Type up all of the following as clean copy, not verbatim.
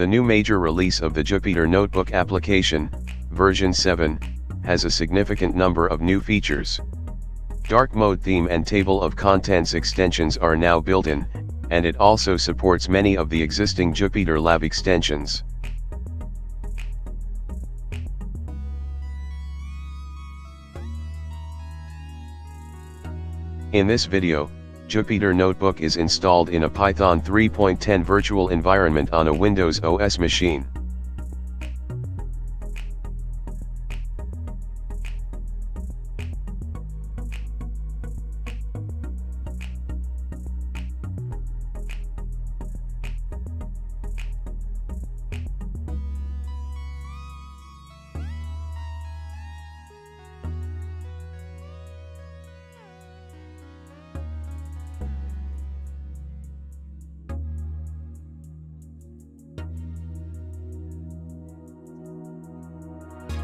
The new major release of the Jupyter Notebook application, version 7, has a significant number of new features. Dark mode theme and table of contents extensions are now built in, and it also supports many of the existing Jupyter Lab extensions. In this video, Jupyter Notebook is installed in a Python 3.10 virtual environment on a Windows OS machine.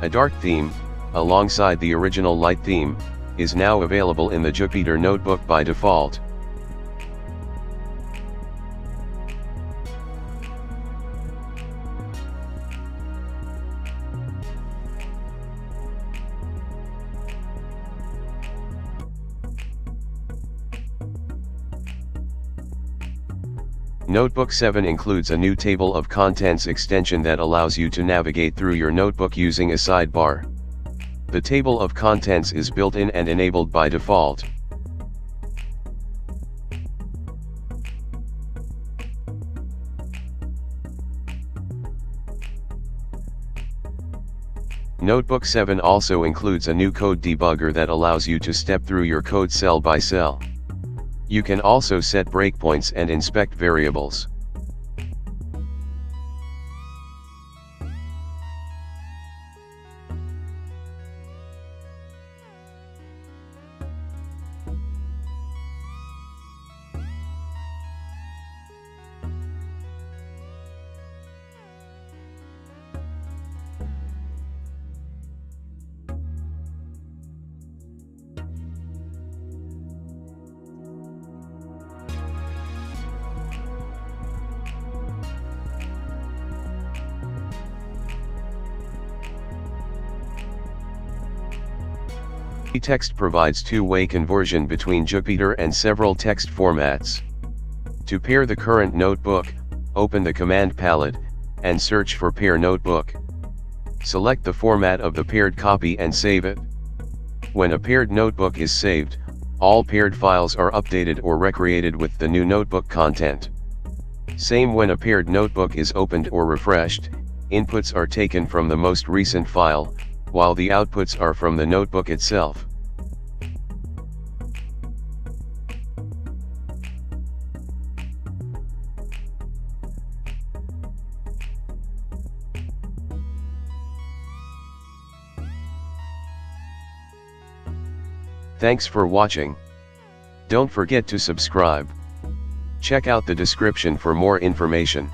A dark theme, alongside the original light theme, is now available in the Jupyter Notebook by default. Notebook 7 includes a new table of contents extension that allows you to navigate through your notebook using a sidebar. The table of contents is built in and enabled by default. Notebook 7 also includes a new code debugger that allows you to step through your code cell by cell. You can also set breakpoints and inspect variables. Jupytext provides two-way conversion between Jupyter and several text formats. To pair the current notebook, open the command palette, and search for Pair Notebook. Select the format of the paired copy and save it. When a paired notebook is saved, all paired files are updated or recreated with the new notebook content. Same when a paired notebook is opened or refreshed, inputs are taken from the most recent file, while the outputs are from the notebook itself. Thanks for watching. Don't forget to subscribe. Check out the description for more information.